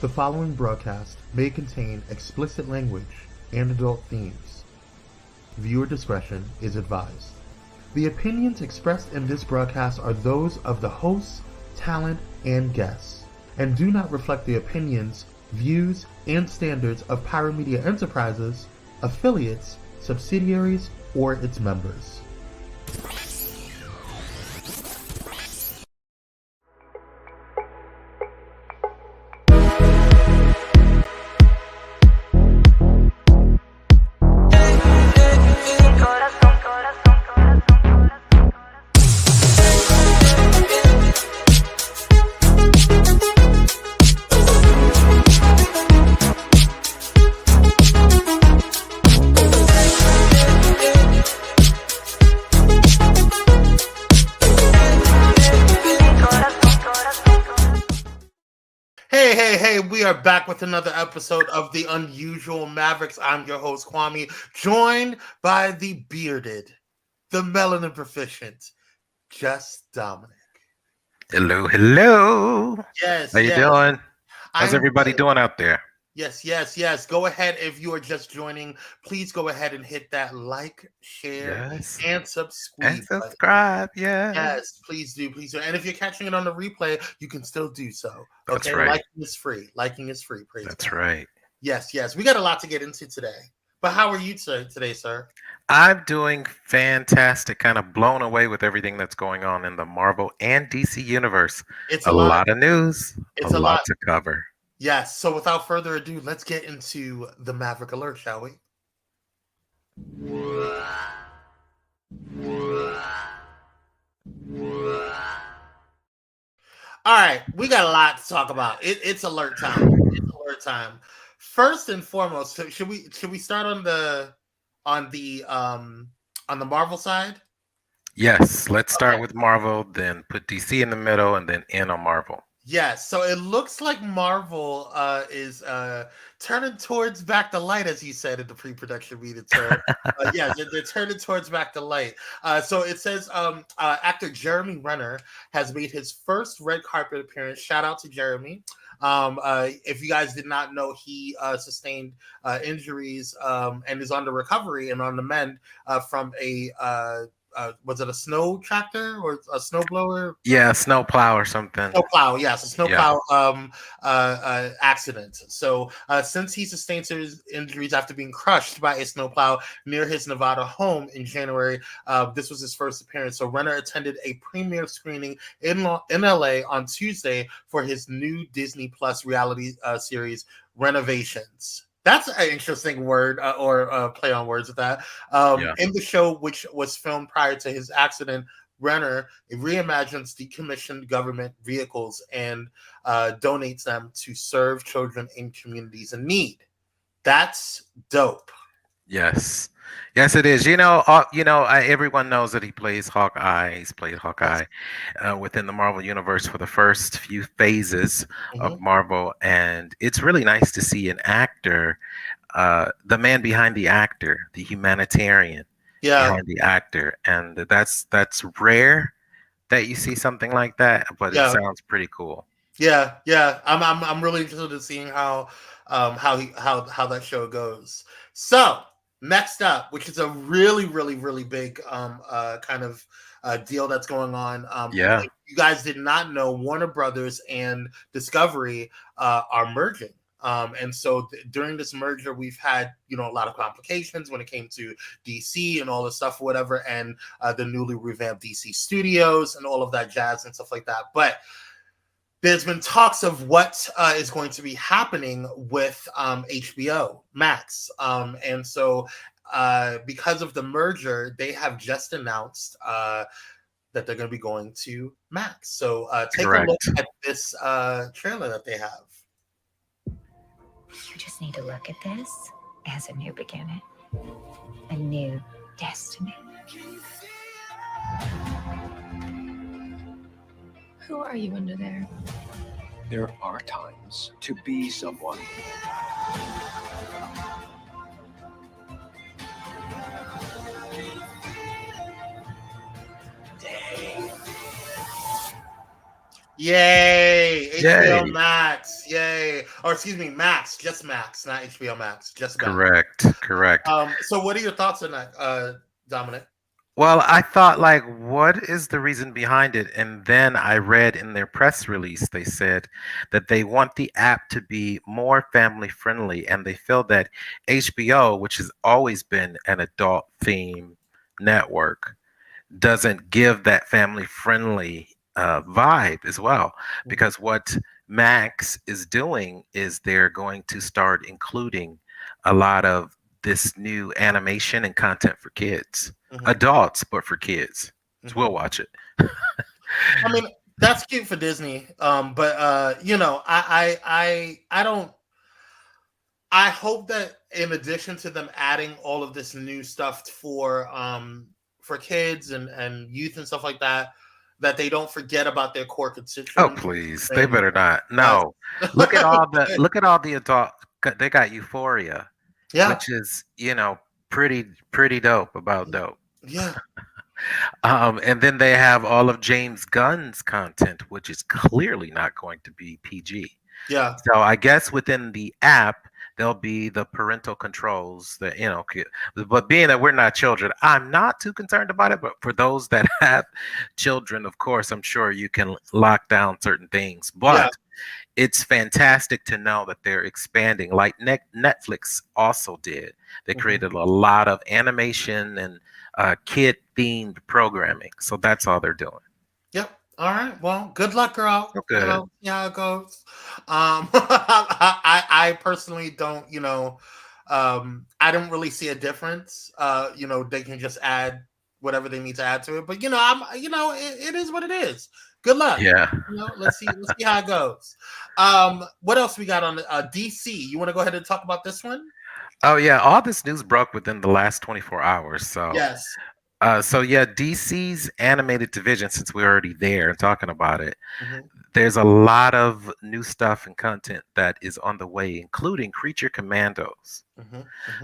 The following broadcast may contain explicit language and adult themes. Viewer discretion is advised. The opinions expressed in this broadcast are those of the hosts, talent, and guests, and do not reflect the opinions, views, and standards of Pyro Media Enterprises, affiliates, subsidiaries, or its members. We are back with another episode of the Unusual Mavericks. I'm your host, Kwame, joined by the bearded, the melanin proficient, Just Dominic. Hello, hello. Yes. How you doing? How's everybody doing out there? Yes. Go ahead. If you are just joining, please go ahead and hit that like, share, and subscribe. Yes, please do. And if you're catching it on the replay, you can still do so. Okay? That's right. Liking is free. Praise That's God. right. Yes. We got a lot to get into today. But how are you today, sir? I'm doing fantastic. Kind of blown away with everything that's going on in the Marvel and DC universe. It's a lot of news. It's a lot to cover. Yes. So without further ado, let's get into the Maverick Alert, shall we? All right, we got a lot to talk about. It's alert time. First and foremost, should we start on the Marvel side? Yes, let's start with Marvel, then put DC in the middle, and then end on Marvel. Yes, so it looks like Marvel is turning towards back the light, as you said in the pre-production meeting. They're turning towards back the light. So it says actor Jeremy Renner has made his first red carpet appearance. Shout out to Jeremy. If you guys did not know, he sustained injuries and is on the recovery and on the mend from a was it a snow tractor or a snow blower? Yeah, snow plow or something. Snowplow, yes, a snowplow accident. So since he sustained his injuries after being crushed by a snowplow near his Nevada home in January, this was his first appearance. So Renner attended a premiere screening in LA on Tuesday for his new Disney Plus reality series, Renovations. That's an interesting word or play on words with that. In the show, which was filmed prior to his accident, Renner reimagines decommissioned government vehicles and donates them to serve children in communities in need. That's dope. Yes, it is. Everyone knows that he plays Hawkeye. He's played Hawkeye within the Marvel universe for the first few phases of Marvel, and it's really nice to see an actor, the man behind the actor, the humanitarian behind the actor, and that's rare that you see something like that. But it sounds pretty cool. Yeah. I'm really interested in seeing how that show goes. So. Next up, which is a really, really, really big kind of deal that's going on. If you guys did not know, Warner Brothers and Discovery are merging. And so during this merger, we've had, a lot of complications when it came to DC and all the stuff, or whatever, and the newly revamped DCstudios and all of that jazz and stuff like that. But there's been talks of what is going to be happening with HBOMAX. And so because of the merger, they have just announced that they're going to be going to Max. So take a look at this trailer that they have. You just need to look at this as a new beginning, a new destiny. Who are you under there? There are times to be someone. Yay! HBO Yay. Max, yay! Or excuse me, Max, just Max, not HBO Max, just Max. Correct. So what are your thoughts on that, Dominic? Well, I thought, like, what is the reason behind it? And then I read in their press release, they said that they want the app to be more family friendly. And they feel that HBO, which has always been an adult theme network, doesn't give that family friendly vibe as well. Because what Max is doing is they're going to start including a lot of this new animation and content for kids, adults, but for kids. So we'll watch it. I mean, that's cute for Disney, but you know, I don't. I hope that in addition to them adding all of this new stuff for kids and youth and stuff like that, that they don't forget about their core constituents. Oh please, they better not. No, look at all the adult. They got Euphoria, which is pretty dope about dope. Yeah. And then they have all of James Gunn's content, which is clearly not going to be PG. Yeah. So I guess within the app there'll be the parental controls that but being that we're not children, I'm not too concerned about it. But for those that have children, of course, I'm sure you can lock down certain things. But it's fantastic to know that they're expanding, like Netflix also did. They created a lot of animation and kid themed programming. So that's all they're doing. Yep. All right. Well, good luck, girl. Okay. You know, see how it goes. I personally don't, I don't really see a difference. They can just add whatever they need to add to it. But it is what it is. Good luck. Yeah. Let's see how it goes. What else we got on DC? You want to go ahead and talk about this one? Oh yeah, all this news broke within the last 24 hours. So yes. DC's animated division, since we're already there and talking about it, there's a lot of new stuff and content that is on the way, including Creature Commandos.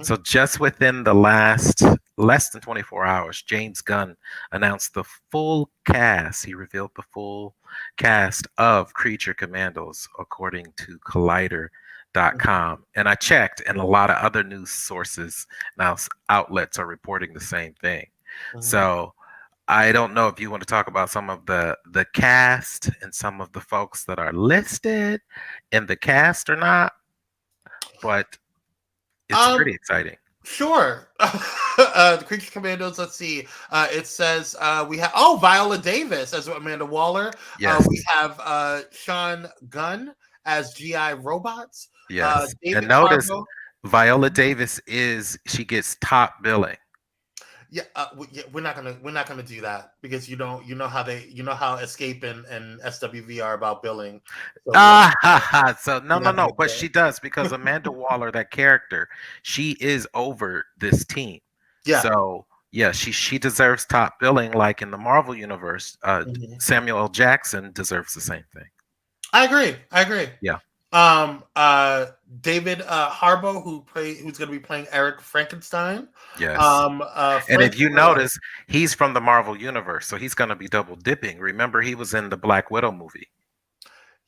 So just within the less than 24 hours, James Gunn announced the full cast. He revealed the full cast of Creature Commandos, according to Collider.com. And I checked, and a lot of other news sources now outlets are reporting the same thing. So I don't know if you want to talk about some of the cast and some of the folks that are listed in the cast or not, but it's pretty exciting. Sure. The Creature Commandos, let's see. It says we have Viola Davis as Amanda Waller. Yes. We have Sean Gunn as GI Robots. Yes. David And notice Harbour. Viola Davis she gets top billing. Yeah, we're not gonna do that because you know how Escape and SWV are about billing. So, So no, but she does, because Amanda Waller, that character, she is over this team. Yeah. So yeah, she deserves top billing, like in the Marvel universe. Samuel L. Jackson deserves the same thing. I agree. Yeah. David Harbour, who's going to be playing Eric Frankenstein. Yes. And if you notice, he's from the Marvel universe, so he's going to be double dipping. Remember, he was in the Black Widow movie.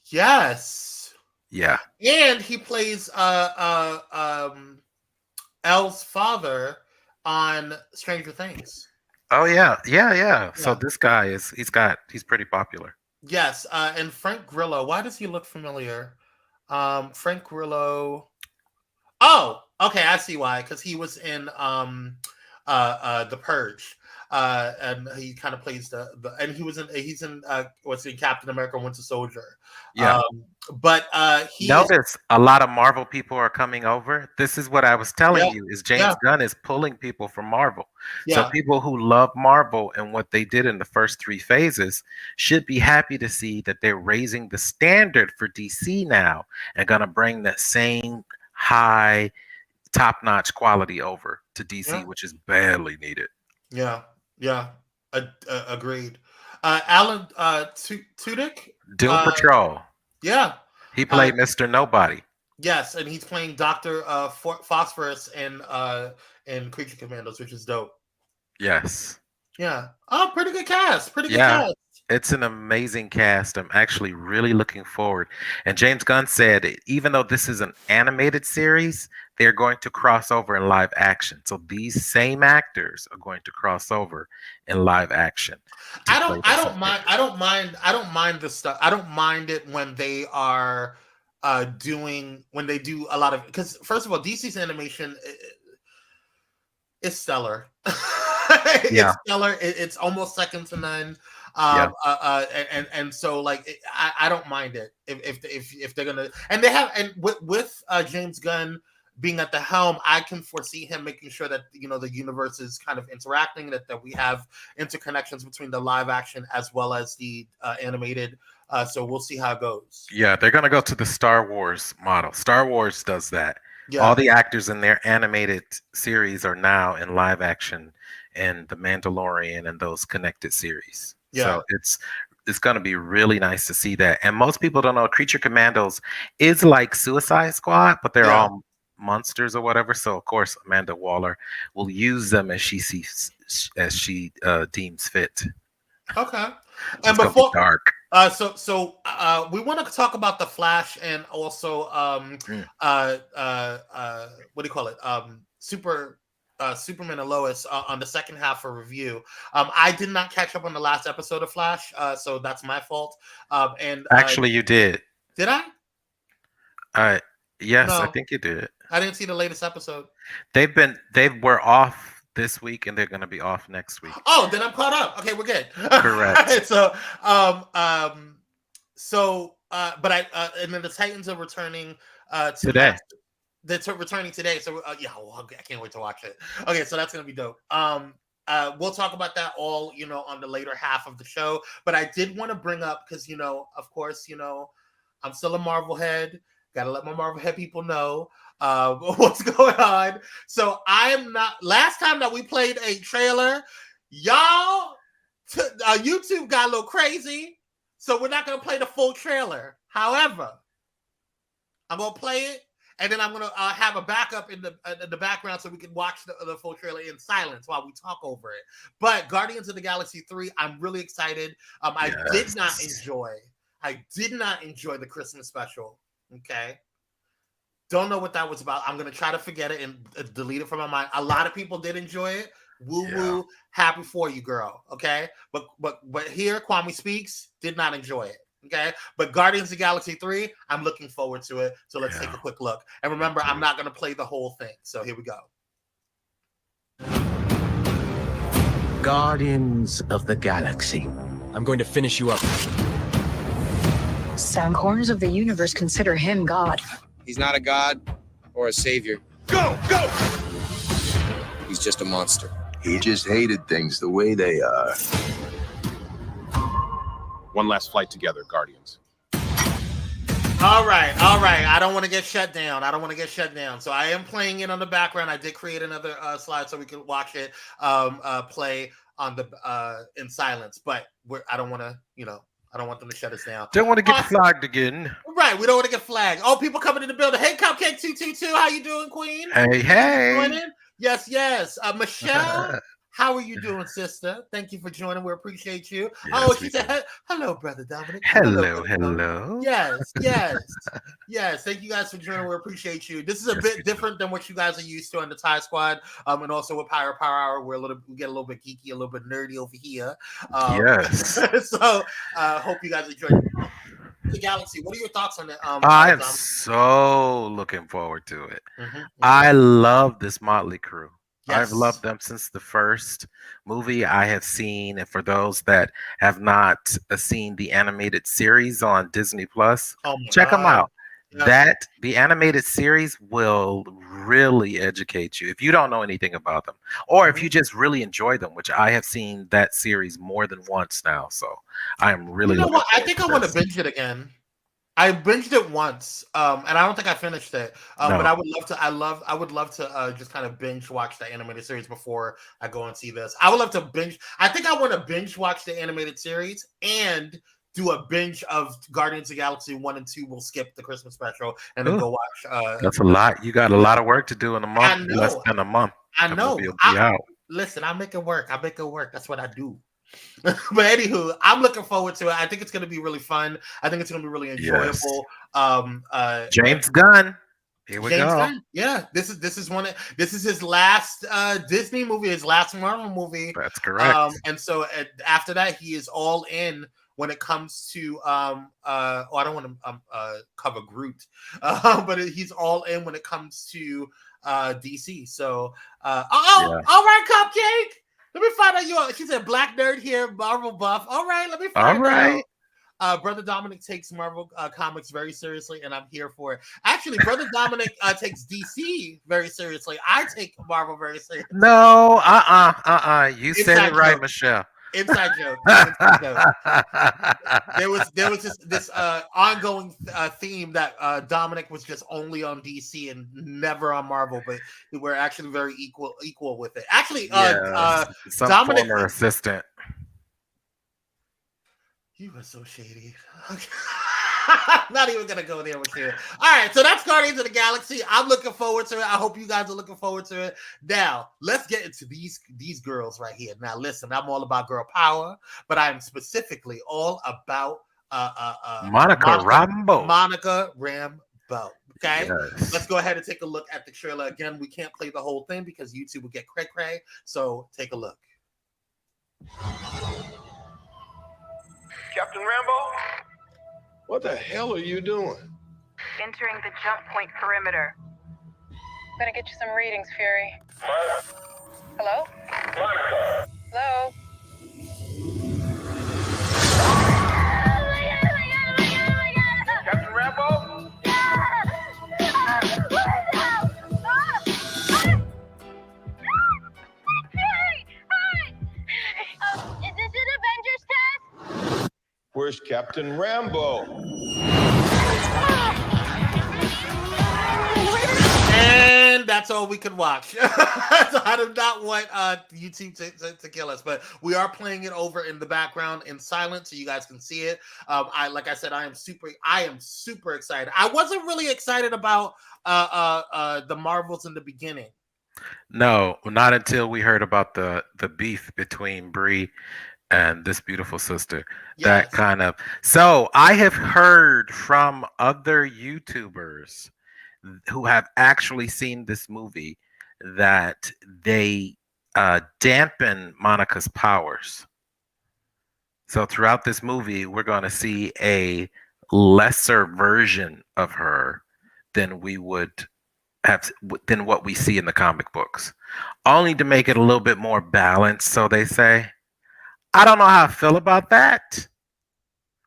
Yes. Yeah. And he plays Elle's father on Stranger Things. Oh yeah. So this guy he's pretty popular. Yes, and Frank Grillo. Why does he look familiar? Frank Grillo. Oh, okay, I see why. Because he was in The Purge, and he kind of plays and he's in Captain America: Winter Soldier. Yeah. But notice a lot of Marvel people are coming over. This is what I was telling you, is James Gunn is pulling people from Marvel. So people who love Marvel and what they did in the first 3 phases should be happy to see that they're raising the standard for DC now and gonna bring that same high, top-notch quality over to DC, which is badly needed. Yeah. Agreed. Alan Tudyk, Doom Patrol. Yeah. He played Mr. Nobody. Yes, and he's playing Dr. Phosphorus in Creature Commandos, which is dope. Yes. Yeah. Oh, pretty good cast. Pretty good cast. It's an amazing cast. I'm actually really looking forward. And James Gunn said, even though this is an animated series, they're going to cross over in live action. So these same actors are going to cross over in live action. I don't mind the stuff. I don't mind it when they are when they do a lot of, because first of all, DC's animation is stellar. It's stellar. It's almost second to none. And so like I don't mind it if they're gonna, and they have, and with James Gunn being at the helm, I can foresee him making sure that the universe is kind of interacting, that we have interconnections between the live action as well as the animated. So we'll see how it goes. Yeah, they're gonna go to the Star Wars model. Star Wars does that. Yeah. All the actors in their animated series are now in live action in The Mandalorian and those connected series. Yeah. So it's going to be really nice to see that. And most people don't know Creature Commandos is like Suicide Squad, but they're all monsters or whatever. So of course Amanda Waller will use them as she deems fit. Okay. It's And gonna be dark. So we want to talk about the Flash and also what do you call it? Superman and Lois on the second half for review. I did not catch up on the last episode of Flash, so that's my fault. And actually, you did. Did I? Yes, No. I think you did. I didn't see the latest episode. They were off this week, and they're going to be off next week. Oh, then I'm caught up. Okay, we're good. Correct. So, but and then the Titans are returning today. They're returning today. So I can't wait to watch it. Okay, so that's gonna be dope. We'll talk about that all on the later half of the show. But I did want to bring up, because of course I'm still a Marvel head. Got to let my Marvel head people know what's going on. So I am not. Last time that we played a trailer, y'all, YouTube got a little crazy. So we're not gonna play the full trailer. However, I'm gonna play it, and then I'm gonna have a backup in the background so we can watch the full trailer in silence while we talk over it. But Guardians of the Galaxy 3, I'm really excited. I did not enjoy the Christmas special. Okay. Don't know what that was about. I'm gonna try to forget it and delete it from my mind. A lot of people did enjoy it. Woo, happy for you, girl. Okay, but here, Kwame Speaks did not enjoy it. Okay, but Guardians of the Galaxy 3, I'm looking forward to it. So let's take a quick look. And remember, I'm not gonna play the whole thing. So here we go. Guardians of the Galaxy. I'm going to finish you up. Some corners of the universe consider him God. He's not a god or a savior. Go! He's just a monster. He just hated things the way they are. One last flight together, Guardians. All right. I don't want to get shut down. So I am playing it on the background. I did create another slide so we can watch it play on the in silence. But I don't want to, I don't want them to shut us down. Don't want to get flagged again. Right, we don't want to get flagged. Oh, people coming in the building. Hey, Cupcake 222, how you doing, Queen? Hey. Joining? Yes. Michelle, how are you doing, sister? Thank you for joining. We appreciate you. Yes, she said, hello, Brother Dominic. Hello. Yes. Thank you guys for joining. We appreciate you. This is a bit different than what you guys are used to on the Thai Squad. And also with Pyro Power Hour, we get a little bit geeky, a little bit nerdy over here. Yes. So hope you guys enjoyed the Galaxy. What are your thoughts on it? I am so looking forward to it. Mm-hmm. I love this Motley Crew. Yes. I've loved them since the first movie I have seen. And for those that have not seen the animated series on Disney Plus, check them out. Yeah. The animated series will really educate you if you don't know anything about them, or if you just really enjoy them, which I have seen that series more than once now. So I am really. You know what? I think I want to binge it again. I binged it once, and I don't think I finished it. But I would love to. I would love to just kind of binge watch the animated series before I go and see this. I would love to binge. I think I want to binge watch the animated series and do a binge of Guardians of the Galaxy 1 and 2. We'll skip the Christmas special and then go watch. That's a lot. You got a lot of work to do in a month. Less than a month. I know. Listen, I make it work. That's what I do. But anywho, I'm looking forward to it. I think it's going to be really fun. I think it's going to be really enjoyable. James Gunn. Here we James go. Gunn. Yeah, this is his last Disney movie, his last Marvel movie. That's correct. And so after that, he is all in when it comes to I don't want to cover Groot, but he's all in when it comes to DC. So all right, Cupcake. Let me find out you. She said black nerd here, Marvel buff. All right, let me find out. Brother Dominic takes Marvel comics very seriously, and I'm here for it. Actually, Brother Dominic takes DC very seriously. I take Marvel very seriously. No, You said it right, joke. Michelle. Inside joke. Inside joke. There was this ongoing theme that Dominic was just only on DC and never on Marvel, but we're actually very equal with it. Actually, some Dominic, former assistant. You are so shady. I'm not even gonna go there with you. All right, so that's Guardians of the Galaxy. I'm looking forward to it. I hope you guys are looking forward to it. Now, let's get into these girls right here. Now, listen, I'm all about girl power, but I'm specifically all about Monica Rambeau. Monica Rambeau. Okay, Yes. Let's go ahead and take a look at the trailer. Again, we can't play the whole thing because YouTube will get cray-cray. So take a look. Captain Rambo? What the hell are you doing? Entering the jump point perimeter. I'm gonna get you some readings, Fury. Hello? Monica! Hello? Captain Rambo? Is this an Avengers test? Where's Captain Rambo? And that's all we can watch. So I do not want YouTube to kill us, but we are playing it over in the background in silence so you guys can see it. Like I said, I am super excited. I wasn't really excited about the Marvels in the beginning. No, not until we heard about the beef between Brie and this beautiful sister. Yes. That kind of. So I have heard from other YouTubers who have actually seen this movie that they dampen Monica's powers. So throughout this movie, we're going to see a lesser version of her than we would have, than what we see in the comic books, only to make it a little bit more balanced. So they say, I don't know how I feel about that.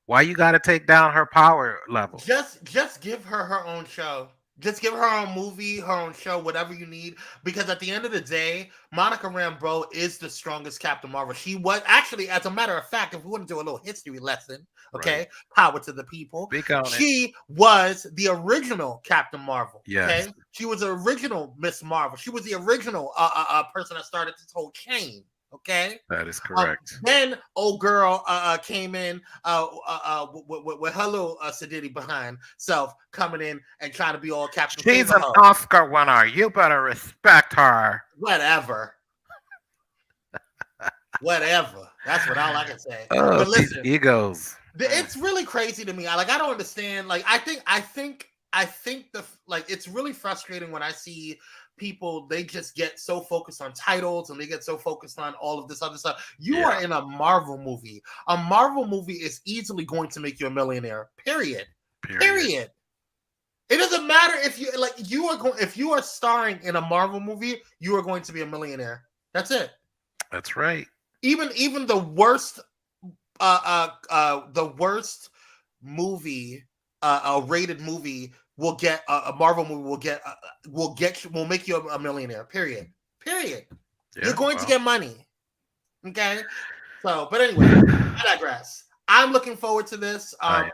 Why you got to take down her power level? Just give her her own show. Just give her her own movie, her own show, whatever you need. Because at the end of the day, Monica Rambeau is the strongest Captain Marvel. She was actually, as a matter of fact, if we want to do a little history lesson, okay, right. Power to the people. She was the original Captain Marvel. Yes. Okay, she was the original Miss Marvel. She was the original person that started this whole chain. Okay, that is correct. Then old girl came in with her little sedity behind self, coming in and trying to be all Captain. She's an Oscar winner. You better respect her. Whatever. Whatever. That's what all I can say. Oh, but listen, egos. It's really crazy to me. I don't understand. Like I think it's really frustrating when I see people, they just get so focused on titles and they get so focused on all of this other stuff. You are in a Marvel movie. A Marvel movie is easily going to make you a millionaire. Period. It doesn't matter if you if you are starring in a Marvel movie, you are going to be a millionaire. That's it. That's right. Even the worst movie, a rated movie will get a Marvel movie will make you a millionaire. Period. Yeah, you're going to get money. Okay. So, but anyway, I digress. I'm looking forward to this. I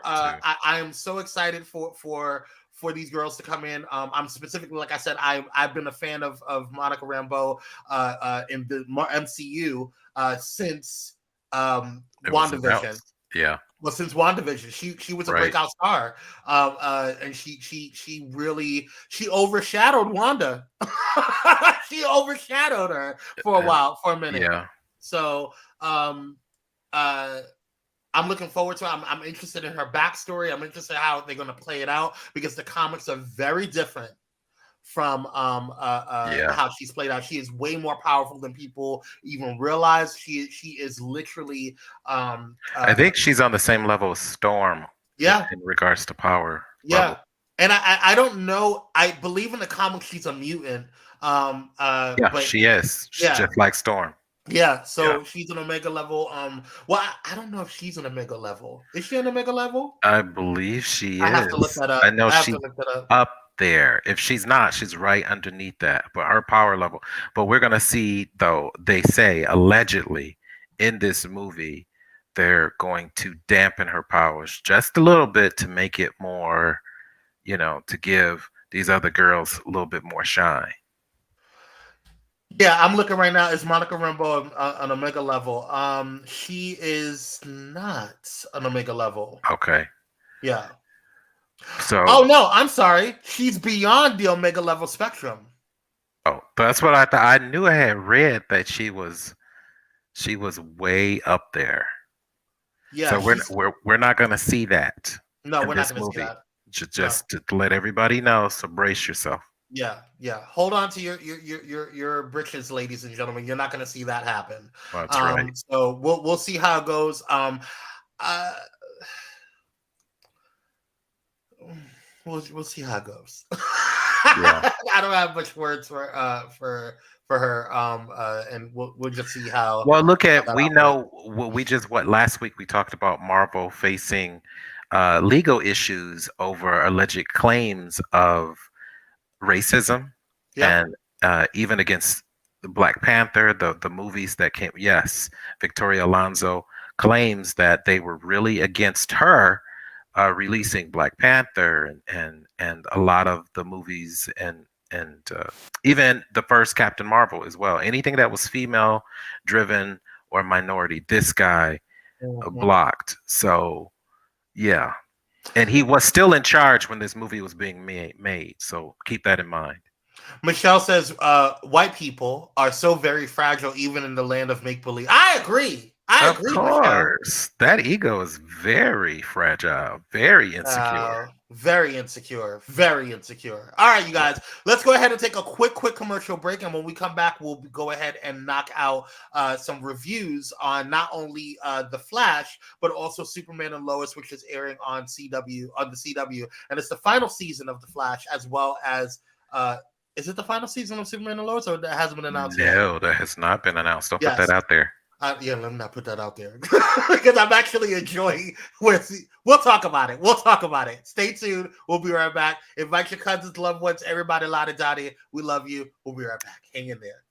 am so excited for these girls to come in. I'm specifically, like I said, I've been a fan of Monica Rambeau in the MCU since WandaVision. Yeah. Well, since WandaVision, she was a breakout star, and she really overshadowed Wanda. She overshadowed her for a while, for a minute. Yeah. So I'm looking forward to it. I'm interested in her backstory. I'm interested in how they're going to play it out because the comics are very different from how she's played out. She is way more powerful than people even realize. She is literally. I think she's on the same level as Storm. Yeah. In regards to power. Yeah. Level. And I don't know. I believe in the comics she's a mutant. But she is. She's just like Storm. Yeah, so she's an Omega level. Well, I don't know if she's an Omega level. Is she an Omega level? I believe she is. I have to look that up. I know she's up there. If she's not, she's right underneath that. But her power level. But we're gonna see, though. They say allegedly in this movie they're going to dampen her powers just a little bit to make it more, to give these other girls a little bit more shine. Yeah, I'm looking right now. Is Monica Rambeau an Omega level? She is not an Omega level. Okay. Yeah. So. Oh no, I'm sorry. She's beyond the Omega level spectrum. Oh, that's what I thought. I knew I had read that she was way up there. Yeah. So we're not gonna see that. No, we're not gonna see that. Just to let everybody know. So brace yourself. Yeah. Hold on to your britches, ladies and gentlemen. You're not going to see that happen. That's right. So we'll see how it goes. We'll see how it goes. I don't have much words for her. And we'll just see how. Well, look at last week we talked about Marvel facing legal issues over alleged claims of racism and even against the Black Panther, the movies that came. Yes, Victoria Alonso claims that they were really against her releasing Black Panther and a lot of the movies and even the first Captain Marvel as well. Anything that was female driven or minority, this guy blocked. So yeah. And he was still in charge when this movie was being made. So keep that in mind. Michelle says, white people are so very fragile, even in the land of make-believe. I agree. I agree, course. Michelle. That ego is very fragile, very insecure. Very insecure. Very insecure. All right, you guys. Let's go ahead and take a quick commercial break. And when we come back, we'll go ahead and knock out some reviews on not only The Flash, but also Superman and Lois, which is airing on the CW. And it's the final season of The Flash, as well as is it the final season of Superman and Lois, or that hasn't been announced yet? No, that has not been announced. Don't put that out there. Let me not put that out there because I'm actually enjoying. We'll talk about it. We'll talk about it. Stay tuned. We'll be right back. Invite your cousins, loved ones, everybody, lottie dottie. We love you. We'll be right back. Hang in there.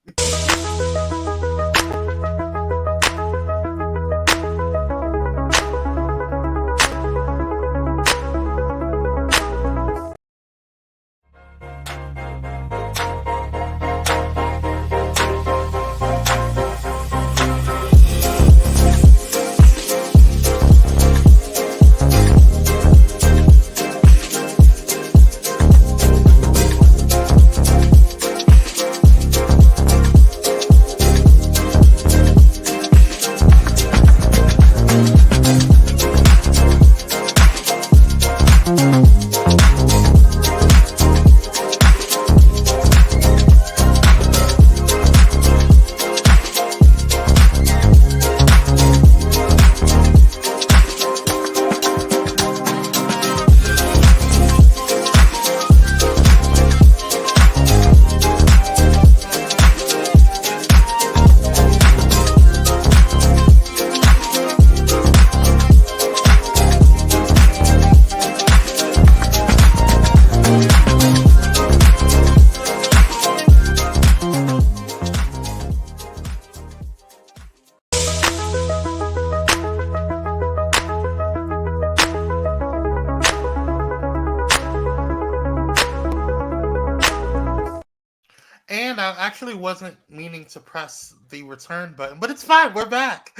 And I actually wasn't meaning to press the return button, but it's fine. We're back.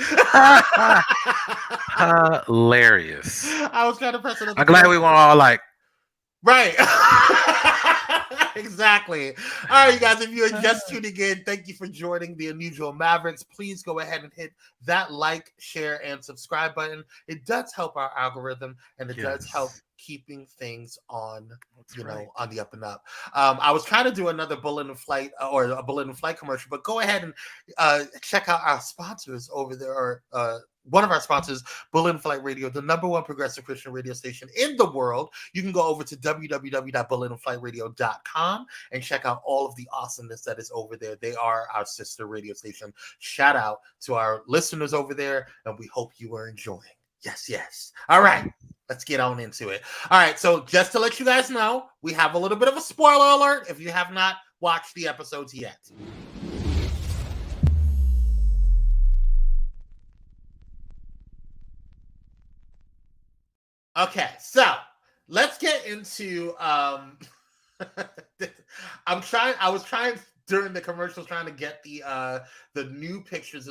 Hilarious. I was trying to press it. I'm glad we weren't all like, right. Exactly. All right, you guys, if you're just tuning in, thank you for joining the Unusual Mavericks. Please go ahead and hit that like, share, and subscribe button. It does help our algorithm, and it does help keeping things on, on the up and up. I was trying to do another Bullet in Flight or a Bullet in Flight commercial, but go ahead and check out our sponsors over there, or one of our sponsors, Bullet in Flight Radio, the #1 progressive Christian radio station in the world. You can go over to www.bulletinflightradio.com and check out all of the awesomeness that is over there. They are our sister radio station. Shout out to our listeners over there, and we hope you are enjoying. Yes. All right, let's get on into it. All right, so just to let you guys know, we have a little bit of a spoiler alert if you have not watched the episodes yet. Okay, so let's get into I was trying during the commercials trying to get the new pictures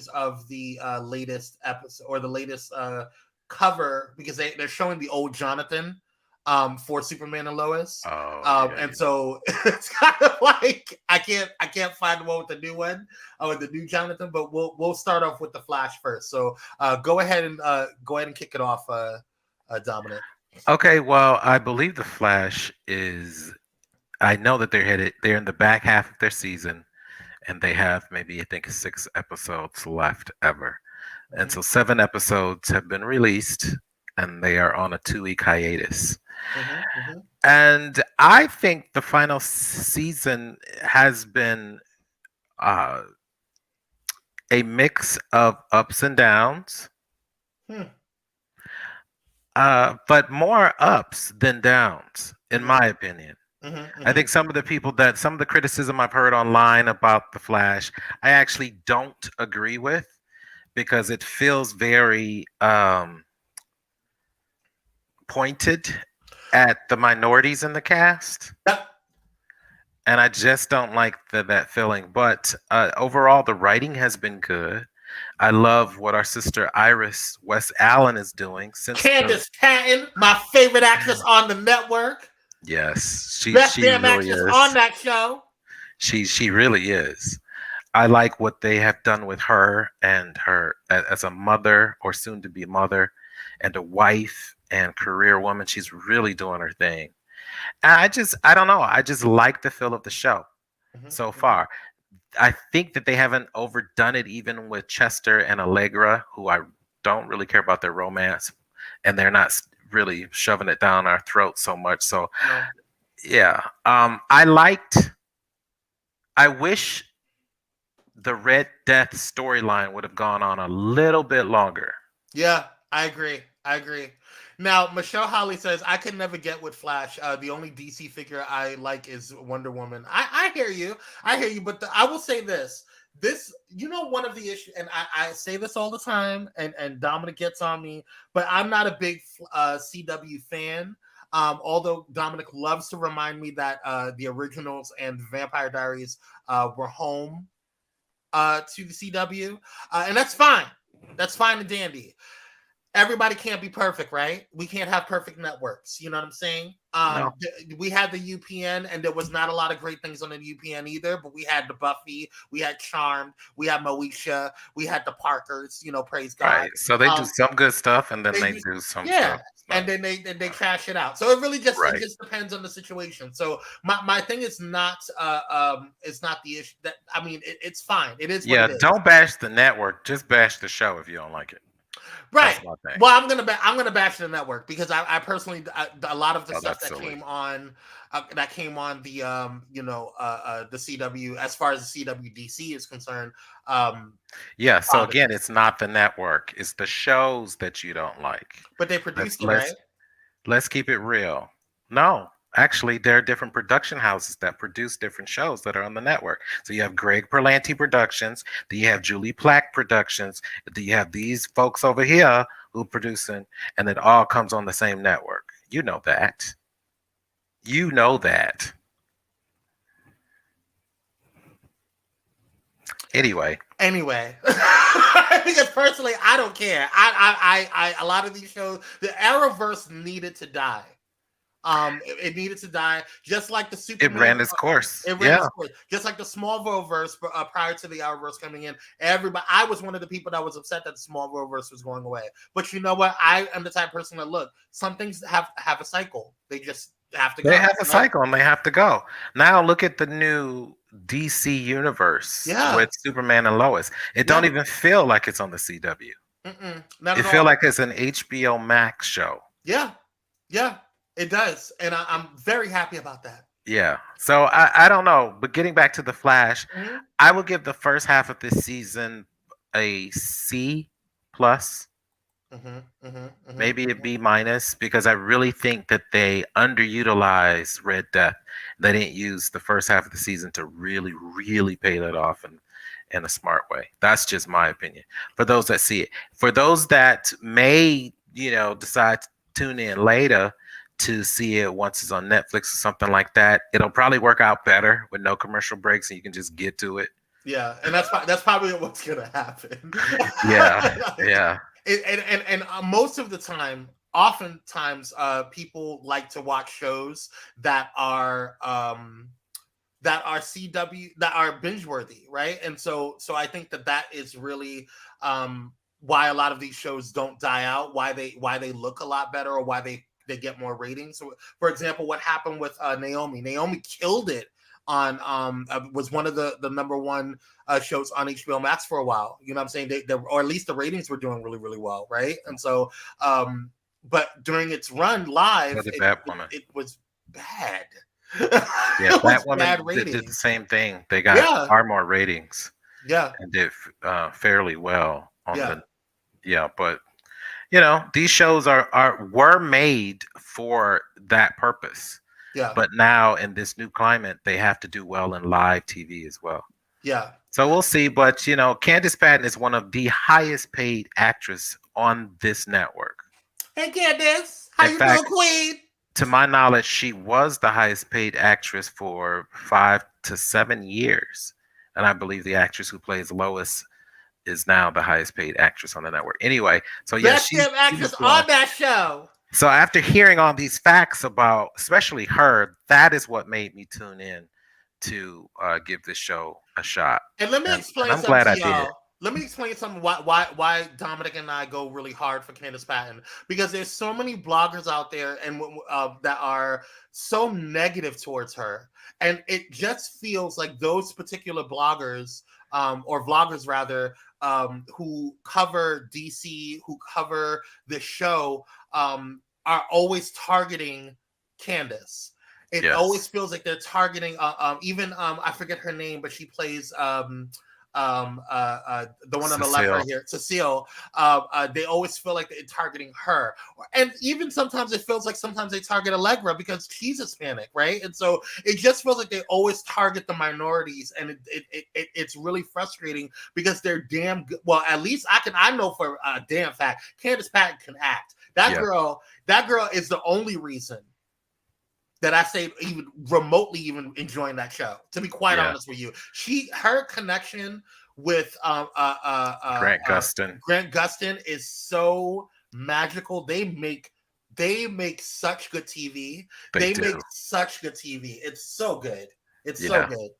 of the latest episode, or the latest cover, because they're showing the old Jonathan for Superman and Lois. And so it's kind of like I can't find the one with the new one, with the new Jonathan, but we'll start off with the Flash first. So go ahead and kick it off, Dominic. Okay, well, I believe the Flash is. I know that they're in the back half of their season, and they have maybe, I think, 6 episodes left ever. And so 7 episodes have been released, and they are on a 2-week hiatus. And I think the final season has been a mix of ups and downs. But more ups than downs, in my opinion. I think some of the criticism I've heard online about the Flash, I actually don't agree with, because it feels very pointed at the minorities in the cast. And I just don't like that feeling. But overall, the writing has been good. I love what our sister Iris West Allen is doing. Candace Patton, my favorite actress on the network. Yes, she damn really actress is on that show. She really is. I like what they have done with her and her as a mother, or soon to be mother, and a wife and career woman. She's really doing her thing. And I don't know. I just like the feel of the show so far. I think that they haven't overdone it, even with Chester and Allegra, who I don't really care about their romance, and they're not really shoving it down our throats so much. So, yeah, I wish the Red Death storyline would have gone on a little bit longer. Yeah, I agree. Now, Michelle Holly says, I could never get with Flash. The only DC figure I like is Wonder Woman. I hear you. But I will say this. One of the issues, and I say this all the time, and Dominic gets on me, but I'm not a big CW fan. Although Dominic loves to remind me that the originals and Vampire Diaries were home to the CW. And that's fine. That's fine and dandy. Everybody can't be perfect, right? We can't have perfect networks. You know what I'm saying? No. We had the UPN, and there was not a lot of great things on the UPN either, but we had the Buffy, we had Charmed, we had Moesha, we had the Parkers, praise God. Right. So they do some good stuff, and then they do some stuff. And then they trash it out. So it really just it just depends on the situation. So my thing is not it's not the issue. That it's fine. It is. What it is. Don't bash the network. Just bash the show if you don't like it. Right. Well, I'm gonna bash the network, because I personally a lot of the stuff that came on the the CW, as far as the CW DC is concerned. So again, it's not the network; it's the shows that you don't like. But they produced it, right? Let's keep it real. No. Actually, there are different production houses that produce different shows that are on the network. So you have Greg Berlanti Productions, then you have Julie Plack Productions, then you have these folks over here who are producing, and it all comes on the same network. You know that. Anyway. Because personally, I don't care. I a lot of these shows, the Arrowverse needed to die. It needed to die, just like the It Superman. ran its course. It ran its course, just like the Smallville verse prior to the Arrowverse coming in. Everybody, I was one of the people that was upset that the Smallville verse was going away. But you know what? I am the type of person that look, some things have a cycle. They just have to go. They have a cycle and they have to go. Now look at the new DC universe with Superman and Lois. It don't even feel like it's on the CW. It feel like it's an HBOMAX show. Yeah, it does, and I'm very happy about that. Yeah. So I don't know, but getting back to the Flash, I will give the first half of this season a C plus. Maybe a B minus, because I really think that they underutilized Red Death. They didn't use the first half of the season to really, really pay that off in a smart way. That's just my opinion. For those that see it, for those that may, decide to tune in later to see it once it's on Netflix or something like that, it'll probably work out better with no commercial breaks and you can just get to it. Yeah, and that's probably what's gonna happen. Yeah. And most of the time, oftentimes, people like to watch shows that are CW, that are binge worthy, right? And so I think that is really why a lot of these shows don't die out, why they look a lot better, or why they get more ratings. So, for example, what happened with Naomi? Naomi killed it on was one of the number one shows on HBO Max for a while. You know what I'm saying? They or at least the ratings were doing really, really well, right? And so, but during its run live, it was bad. Yeah, that woman did the same thing. They got far more ratings. Yeah, and did fairly well on but these shows were made for that purpose. Yeah. But now in this new climate, they have to do well in live TV as well. Yeah. So we'll see. But Candace Patton is one of the highest paid actresses on this network. Hey Candace, how you doing, Queen? To my knowledge, she was the highest paid actress for 5 to 7 years. And I believe the actress who plays Lois is now the highest paid actress on the network. Anyway, so she's actress on that show. So after hearing all these facts about, especially her, that is what made me tune in to give this show a shot. And let me explain something to y'all. Let me explain something why Dominic and I go really hard for Candace Patton, because there's so many bloggers out there and that are so negative towards her, and it just feels like those particular bloggers or vloggers rather who cover DC, who cover the show, are always targeting Candace. It always feels like they're targeting even I forget her name, but she plays the one on the left right here, Cecile. They always feel like they're targeting her, and even sometimes it feels like sometimes they target Allegra because she's Hispanic, right? And so it just feels like they always target the minorities, and it's really frustrating because they're damn good. Well, at least I know for a damn fact Candace Patton can act. That girl is the only reason that I say even remotely even enjoying that show, to be quite honest with you. Her connection with Grant Gustin is so magical. They make such good TV. They make such good TV. It's so good. It's so good.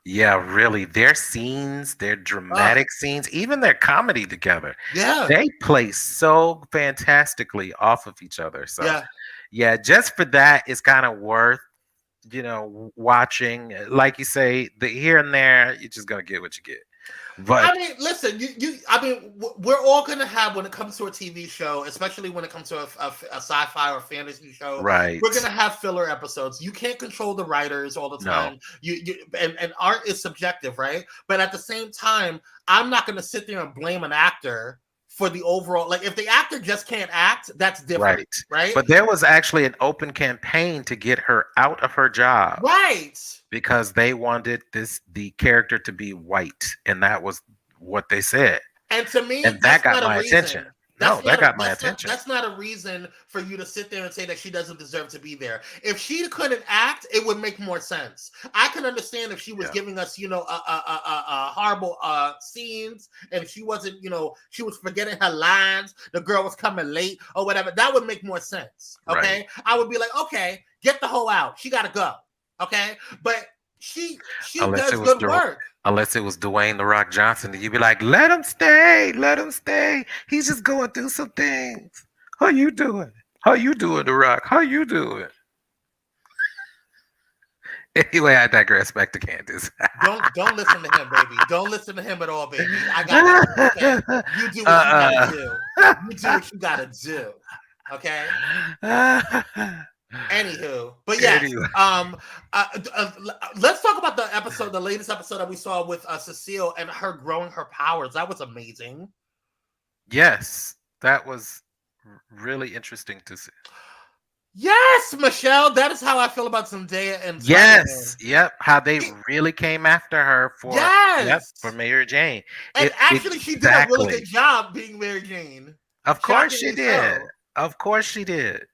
Yeah, really. Their scenes, their dramatic scenes, even their comedy together. Yeah. They play so fantastically off of each other. So yeah, just for that, it's kind of worth, watching. Like you say, the here and there, you're just gonna get what you get. But I mean, listen, we're all gonna have, when it comes to a TV show, especially when it comes to a sci-fi or fantasy show, right? We're gonna have filler episodes. You can't control the writers all the time. No. And art is subjective, right? But at the same time, I'm not gonna sit there and blame an actor for the overall, like if the actor just can't act, that's different, right? But there was actually an open campaign to get her out of her job, right? Because they wanted the character to be white, and that was what they said. And to me, and that got my attention. No, that got my attention. That's not a reason for you to sit there and say that she doesn't deserve to be there. If she couldn't act, it would make more sense. I can understand if she was giving us, horrible scenes, and she wasn't, she was forgetting her lines. The girl was coming late or whatever. That would make more sense. Okay, right. I would be like, okay, get the hoe out. She got to go. Okay, but she does good work. Unless it was Dwayne "The Rock" Johnson, you'd be like, let him stay. He's just going through some things. How you doing, The Rock? How you doing? Anyway, I digress. Back to Candace. Don't listen to him, baby. Don't listen to him at all, baby. I got you. Okay? You do what you gotta do. You do what you gotta do. Okay. Anywho, but yes, let's talk about the latest episode that we saw with Cecile and her growing her powers. That was amazing. Yes, that was really interesting to see. Yes, Michelle, that is how I feel about Zendaya and yes, yep, how they really came after her for for Mary Jane. And actually, she did a really good job being Mary Jane. Of course she did. Of course she did.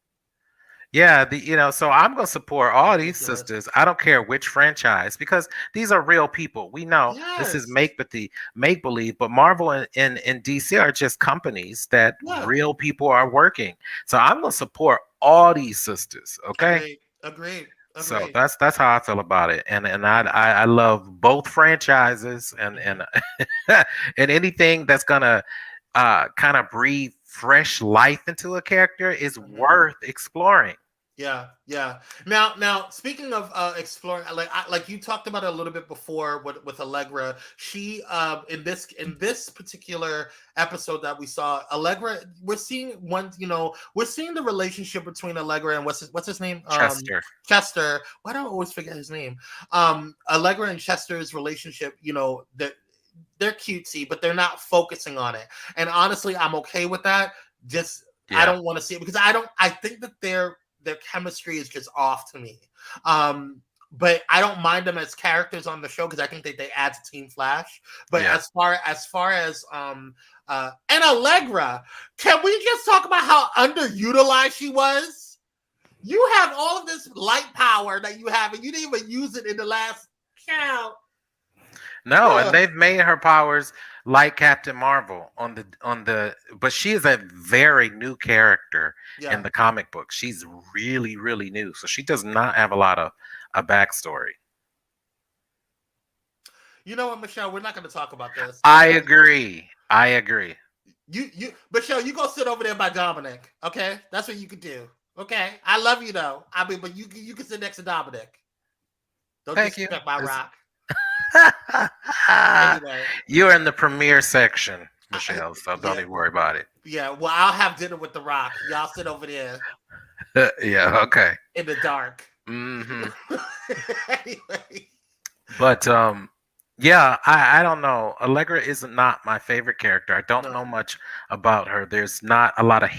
Yeah, so I'm gonna support all these sisters. I don't care which franchise, because these are real people. We know this is make believe, but Marvel and DC are just companies that real people are working. So I'm gonna support all these sisters. Okay, agreed. So that's how I feel about it, and I love both franchises, and and anything that's gonna kind of breathe fresh life into a character is worth exploring. Yeah. Now, speaking of exploring, like you talked about it a little bit before with Allegra. She in this particular episode that we saw, Allegra, we're seeing the relationship between Allegra and what's his name? Chester. Why do I always forget his name? Allegra and Chester's relationship, that they're cutesy, but they're not focusing on it. And honestly, I'm okay with that. I don't want to see it because I think that their chemistry is just off to me. But I don't mind them as characters on the show because I think that they add to Team Flash. But as far as and Allegra, can we just talk about how underutilized she was? You have all of this light power that you have, and you didn't even use it in the last count. No, and they've made her powers like Captain Marvel but she is a very new character in the comic book. She's really, really new. So she does not have a lot of a backstory. You know what, Michelle? We're not going to talk about this. I agree. You Michelle, you go sit over there by Dominic. Okay? That's what you could do. Okay? I love you though. But you can sit next to Dominic. Don't disrespect my rock. Anyway. You're in the premiere section, Michelle, so don't even worry about it. Yeah, well, I'll have dinner with The Rock. Y'all sit over there. Yeah, okay. In the dark. Mm-hmm. Anyway. But I don't know. Allegra is not my favorite character. I don't know much about her. There's not a lot of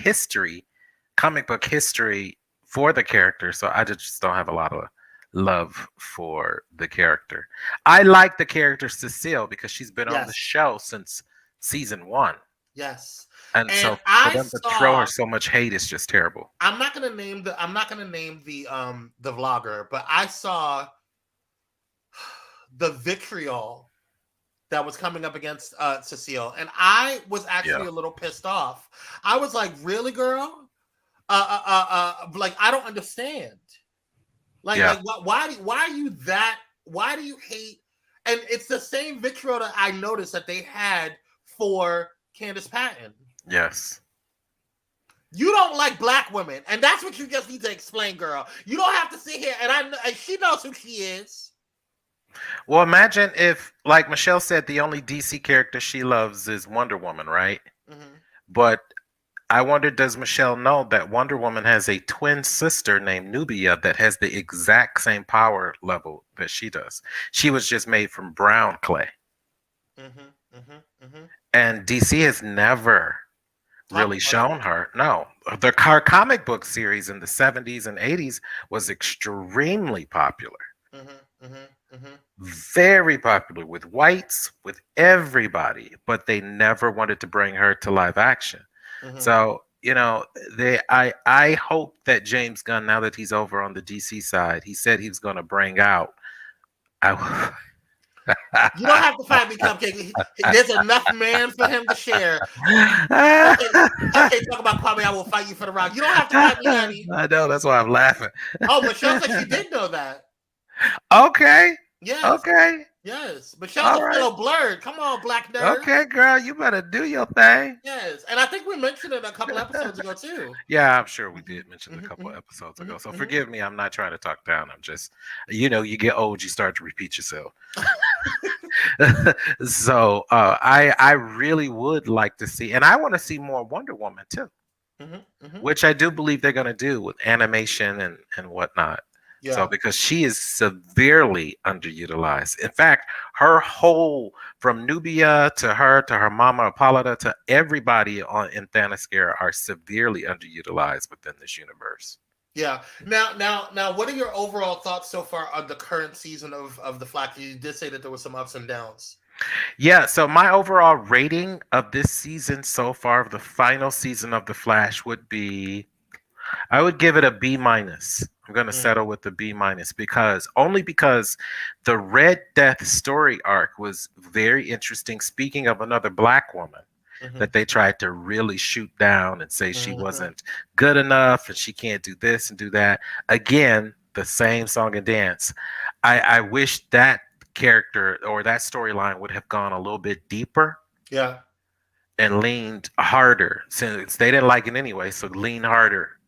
comic book history for the character, so I just don't have a lot of love for the character. I like the character Cecile because she's been on the show since season 1. Yes. And so for them to throw her so much hate is just terrible. I'm not gonna name the vlogger, but I saw the vitriol that was coming up against Cecile, and I was actually a little pissed off. I was like, really, girl? Like, I don't understand. Like why are you that? Why do you hate? And it's the same vitriol that I noticed that they had for Candace Patton. Yes. You don't like black women, and that's what you just need to explain, girl. You don't have to sit here, and she knows who she is. Well, imagine if, like Michelle said, the only DC character she loves is Wonder Woman, right? Mm-hmm. But I wonder, does Michelle know that Wonder Woman has a twin sister named Nubia that has the exact same power level that she does? She was just made from brown clay. And DC has never really shown her. No. Her comic book series in the 70s and 80s was extremely popular. Very popular with whites, with everybody, but they never wanted to bring her to live action. So, I hope that James Gunn, now that he's over on the DC side, he said he was going to bring out. You don't have to fight me, Cupcake. There's enough man for him to share. Cupcake, talk about Kwame. I will fight you for the rock. You don't have to fight me, honey. I know. That's why I'm laughing. Oh, Michelle said she did know that. Okay. Yes. Okay. Yes. Michelle's a fellow Blerd. Come on, black nerd. Okay, girl. You better do your thing. Yes. And I think we mentioned it a couple episodes ago, too. Yeah, I'm sure we did mention it a couple episodes ago. So forgive me. I'm not trying to talk down. I'm just, you get old, you start to repeat yourself. So I really would like to see, and I want to see more Wonder Woman, too. Which I do believe they're going to do with animation and whatnot. Yeah. So because she is severely underutilized. In fact, her whole, from Nubia to her mama Apollo to everybody in Themyscira are severely underutilized within this universe. Yeah. Now, what are your overall thoughts so far on the current season of The Flash? You did say that there were some ups and downs. Yeah, so my overall rating of this season so far, of the final season of The Flash, would be, I would give it a B-. I'm going to settle with the B- because the Red Death story arc was very interesting. Speaking of another Black woman that they tried to really shoot down and say she wasn't good enough and she can't do this and do that. Again, the same song and dance. I wish that character or that storyline would have gone a little bit deeper. Yeah. And leaned harder, since they didn't like it anyway, so lean harder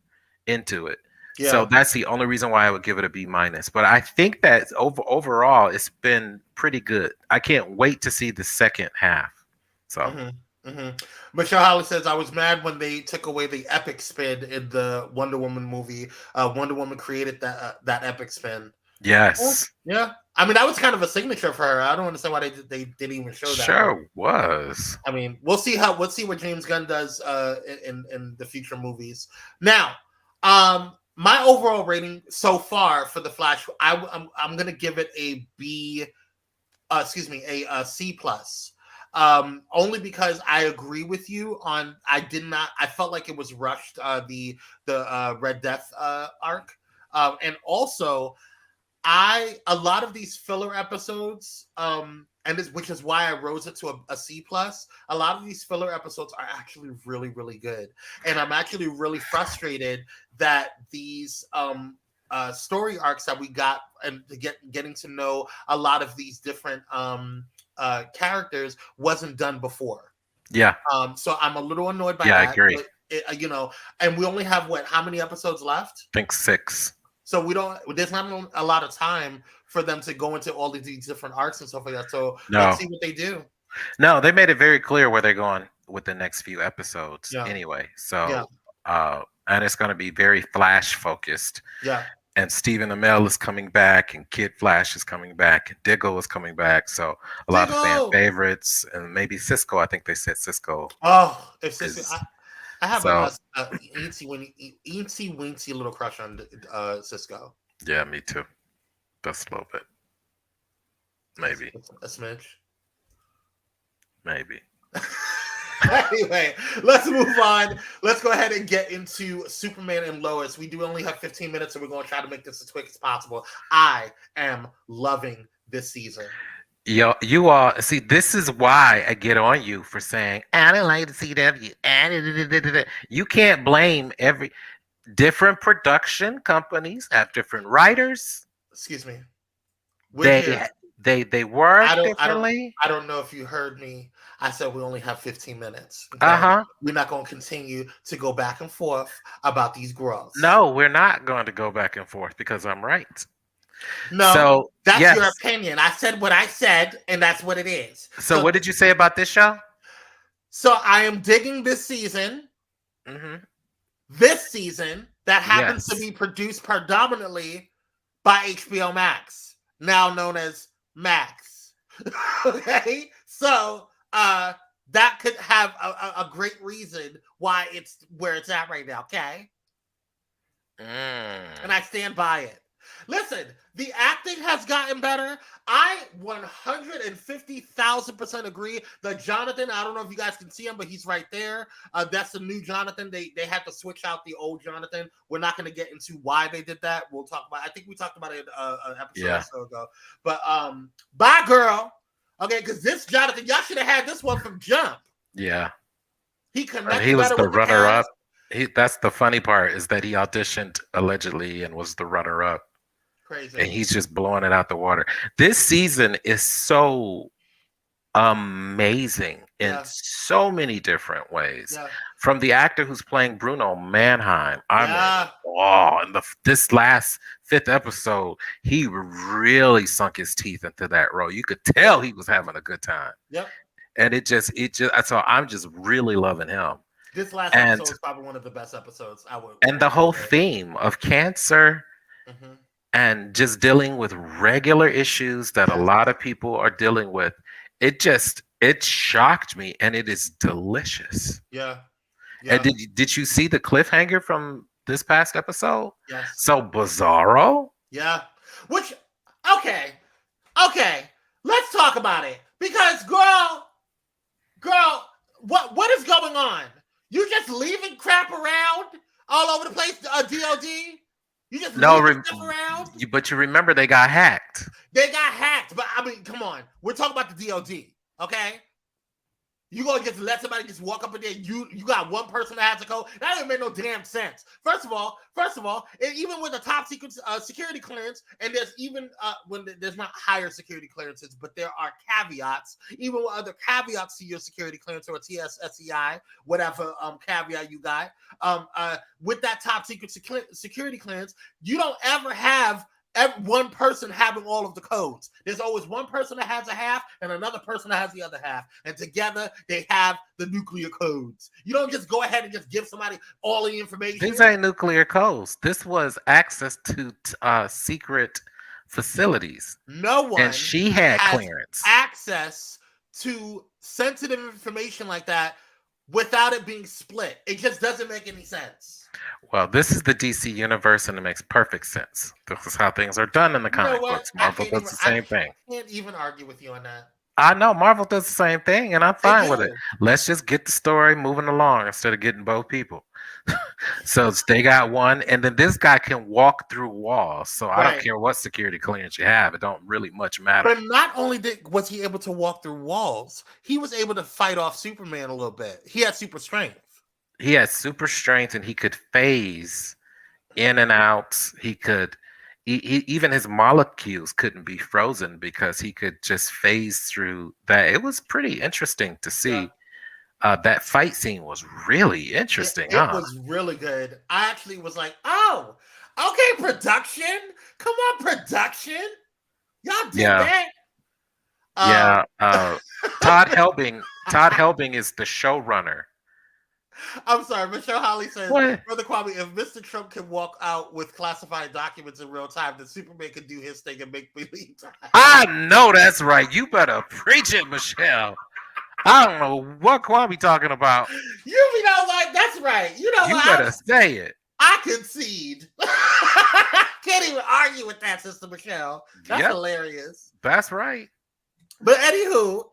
into it. Yeah. So that's the only reason why I would give it a B-. But I think that overall it's been pretty good. I can't wait to see the second half. So Michelle Holly says, I was mad when they took away the epic spin in the Wonder Woman movie. Wonder Woman created that epic spin. Yes. Yeah. I mean, that was kind of a signature for her. I don't understand why they didn't even show that. Sure was. I mean, we'll see what James Gunn does in the future movies. Now, my overall rating so far for The Flash, I'm gonna give it a B, a C+. Only because I agree with you on. I felt like it was rushed. The Red Death arc, and also. A lot of these filler episodes, which is why I rose it to a C+. A lot of these filler episodes are actually really, really good, and I'm actually really frustrated that these story arcs that we got and getting to know a lot of these different characters wasn't done before. Yeah. So I'm a little annoyed by that. Yeah, I agree. But, and we only have how many episodes left? I think 6. So there's not a lot of time for them to go into all of these different arcs and stuff like that. So let's see what they do. No, they made it very clear where they're going with the next few episodes anyway. So, and it's going to be very Flash focused. Yeah. And Stephen Amell is coming back, and Kid Flash is coming back, and Diggle is coming back. So a lot of fan favorites, and maybe Cisco. I think they said Cisco. Oh, if Cisco. I have a eensy weensy little crush on Cisco. Yeah, me too. Just a little bit. Maybe. A smidge. Maybe. Anyway, let's move on. Let's go ahead and get into Superman and Lois. We do only have 15 minutes, so we're going to try to make this as quick as possible. I am loving this season. Yo, you all see. This is why I get on you for saying I don't like the CW. You can't blame different production companies have different writers. Excuse me. They work differently. I don't know if you heard me. I said we only have 15 minutes. Okay? We're not going to continue to go back and forth about these girls. No, we're not going to go back and forth because I'm right. No, so, that's your opinion. I said what I said, and that's what it is. So what did you say about this show? So I am digging this season. This season that happens to be produced predominantly by HBOMAX, now known as Max. Okay, so that could have a great reason why it's where it's at right now. Okay, and I stand by it. Listen, the acting has gotten better. I 150,000% agree. The Jonathan, I don't know if you guys can see him, but he's right there. That's the new Jonathan. They had to switch out the old Jonathan. We're not going to get into why they did that. We'll talk about. I think we talked about it an episode or so ago. But bye, girl. Okay, because this Jonathan, y'all should have had this one from Jump. Yeah, he connected. He was better the with runner-up. That's the funny part, is that he auditioned allegedly and was the runner-up. Crazy. And he's just blowing it out the water. This season is so amazing in so many different ways. Yeah. From the actor who's playing Bruno Mannheim, this last 5th episode, he really sunk his teeth into that role. You could tell he was having a good time. Yep. And it just so I'm just really loving him. This last episode is probably one of the best episodes. And the whole theme of cancer. Mm-hmm. And just dealing with regular issues that a lot of people are dealing with. It shocked me, and it is delicious. Yeah. And did you see the cliffhanger from this past episode? Yes. So bizarro. Yeah. Which, okay. Let's talk about it. Because girl, what is going on? You just leaving crap around all over the place, DOD? You just leaving stuff around? But you remember they got hacked. They got hacked, but I mean, come on. We're talking about the DOD, okay? You gonna just let somebody just walk up in there? You got one person that has a code? That doesn't make no damn sense. First of all, even with a top secret security clearance, and there's even when there's not higher security clearances, but there are caveats. Even with other caveats to your security clearance or TSSCI, whatever caveat you got, with that top secret security clearance, you don't ever have one person having all of the codes. There's always one person that has a half and another person that has the other half. And together they have the nuclear codes. You don't just go ahead and just give somebody all the information. These ain't nuclear codes. This was access to secret facilities. No one. And she had clearance. Access to sensitive information like that without it being split. It just doesn't make any sense. Well, this is the DC universe, and it makes perfect sense. This is how things are done in the comic books. Marvel does the same thing. I can't even argue with you on that. I know Marvel does the same thing, and I'm fine with it. Let's just get the story moving along instead of getting both people. So they got one, and then this guy can walk through walls. So I don't care what security clearance you have; it don't really much matter. But not only was he able to walk through walls, he was able to fight off Superman a little bit. He had super strength. He had super strength, and he could phase in and out. He could. Even his molecules couldn't be frozen because he could just phase through that. It was pretty interesting to see. That fight scene was really interesting. It was really good. I actually was like, oh, okay, production. Come on, production. Y'all did that. Todd Helbing is the showrunner. I'm sorry, Michelle Holly says, what? Brother Kwame, if Mr. Trump can walk out with classified documents in real time, then Superman can do his thing and make believe time. I know that's right. You better preach it, Michelle. I don't know what Kwame talking about. You know what? That's right. You know what? You better say it. I concede. Can't even argue with that, Sister Michelle. That's hilarious. That's right. But anywho,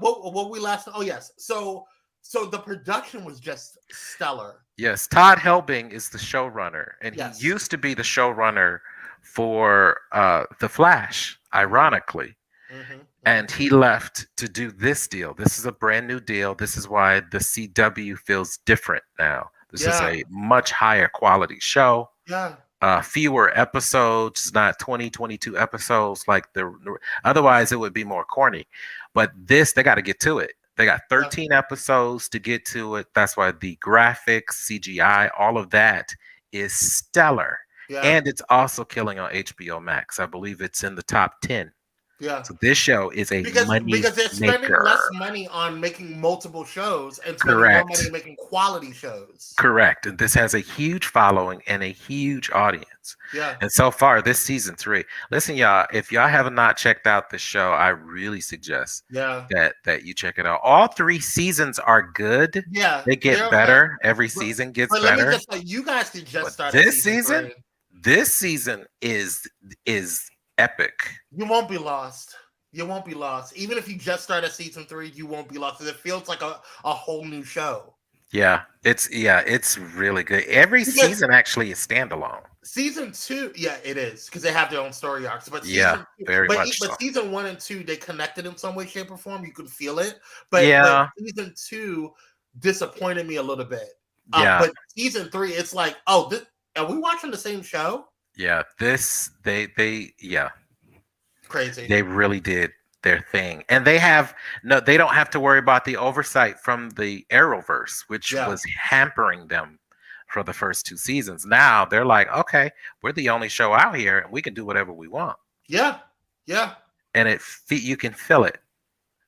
what we last? Oh yes. So the production was just stellar. Yes, Todd Helbing is the showrunner, and he used to be the showrunner for The Flash, ironically. Mm-hmm. And he left to do this deal. This is a brand new deal. This is why the CW feels different now. This is a much higher quality show. Yeah. Fewer episodes, not 22 episodes like otherwise it would be more corny. But this, they got to get to it. They got 13 episodes to get to it. That's why the graphics, CGI, all of that is stellar. Yeah. And it's also killing on HBO Max. I believe it's in the top 10 Yeah. So this show is a money because they're spending maker. less money on making multiple shows and spending more money making quality shows. Correct. And this has a huge following and a huge audience. Yeah. And so far, this season 3. Listen, y'all, if y'all have not checked out the show, I really suggest that you check it out. All 3 seasons are good. Yeah. They get better. Every season gets but better. Let me just say, you guys could just start this season. This season is epic. You won't be lost. You won't be lost. Even if you just start at season 3, you won't be lost. It feels like a whole new show. Yeah, it's really good. Every season actually is standalone. Season 2, yeah, it is because they have their own story arcs. But but season 1 and 2, they connected in some way, shape, or form. You could feel it. But season 2 disappointed me a little bit. But season 3, it's like, are we watching the same show? Yeah, crazy. They really did their thing, and they don't have to worry about the oversight from the Arrowverse, which was hampering them for the first 2 seasons. Now they're like, okay, we're the only show out here, and we can do whatever we want. Yeah. And you can feel it.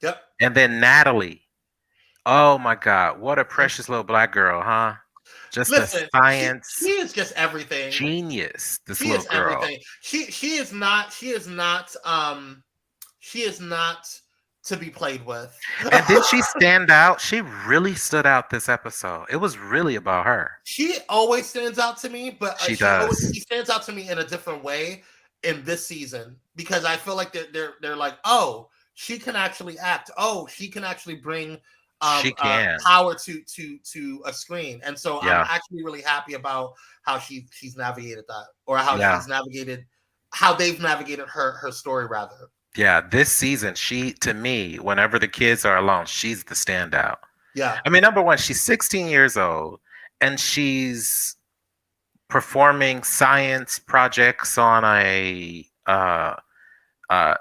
Yep. And then Natalie, oh my God, what a precious little black girl, huh? Just a science. She is just everything. Genius. This little girl. Everything. She is not to be played with. And did she stand out? She really stood out this episode. It was really about her. She always stands out to me, but she does. She stands out to me in a different way in this season because I feel like they're like, oh, she can actually act. Oh, she can actually bring power to a screen, and so I'm actually really happy about how she's navigated that, or how they've navigated her story rather. Yeah, this season, to me, whenever the kids are alone, she's the standout. Yeah, I mean, number one, she's 16 years old, and she's performing science projects on a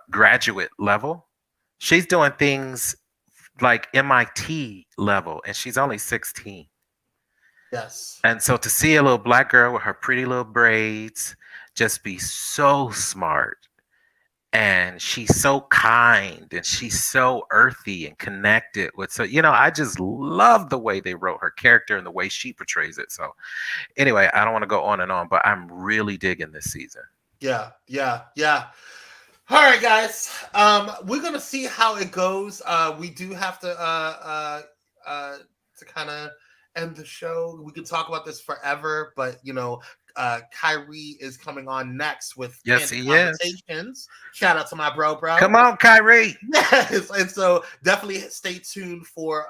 graduate level. She's doing things like MIT level, and she's only 16. Yes. And so to see a little black girl with her pretty little braids just be so smart, and she's so kind, and she's so earthy and connected with, so, I just love the way they wrote her character and the way she portrays it. So anyway, I don't want to go on and on, but I'm really digging this season. Yeah. All right, guys. We're gonna see how it goes. We do have to kind of end the show. We could talk about this forever, but Kyrie is coming on next with Conversations. Shout out to my bro. Come on, Kyrie. Yes, and so definitely stay tuned for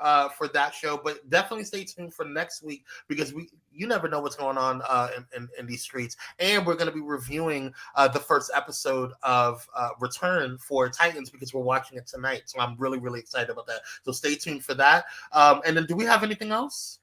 that show, but definitely stay tuned for next week because you never know what's going on in these streets, and we're going to be reviewing the first episode of Return for Titans because we're watching it tonight. So I'm really, really excited about that. So stay tuned for that. And then, do we have anything else?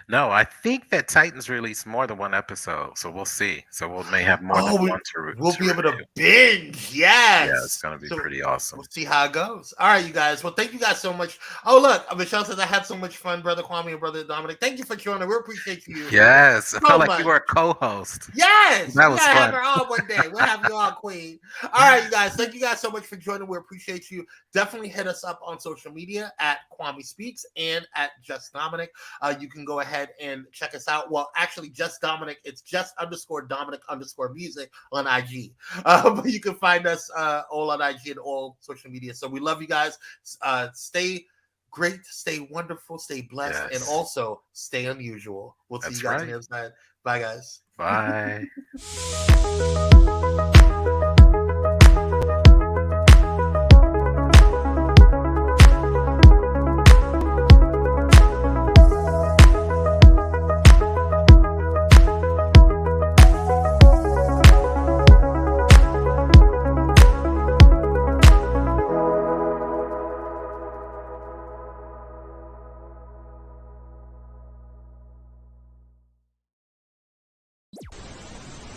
No, I think that Titans released more than one episode, so we'll see. So we may have more than one to review. We'll be able to binge. Yes. Yeah, it's going to be pretty awesome. We'll see how it goes. All right, you guys. Well, thank you guys so much. Oh, look, Michelle says I had so much fun, Brother Kwame and Brother Dominic. Thank you for joining. We appreciate you. Yes. I felt like you were a co-host. Yes. That was fun. Have her on one day. We'll have you on, Queen. All right, you guys. Thank you guys so much for joining. We appreciate you. Definitely hit us up on social media at Kwame Speaks and at Just Dominic. You can go ahead and check us out. Well, actually, Just Dominic. It's just_Dominic_music on IG. But you can find us all on IG and all social media. So we love you guys. Stay great, stay wonderful, stay blessed, and also stay unusual. We'll see you guys on the other side. Bye, guys. Bye.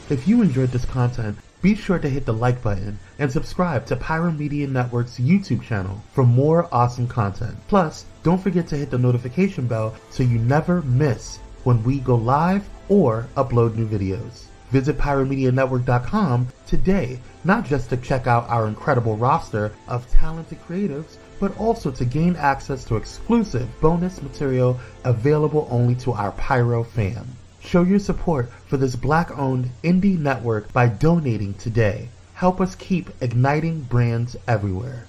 If you enjoyed this content, be sure to hit the like button and subscribe to Pyro Media Network's YouTube channel for more awesome content. Plus, don't forget to hit the notification bell so you never miss when we go live or upload new videos. Visit PyroMediaNetwork.com today, not just to check out our incredible roster of talented creatives, but also to gain access to exclusive bonus material available only to our Pyro fam. Show your support for this Black-owned indie network by donating today. Help us keep igniting brands everywhere.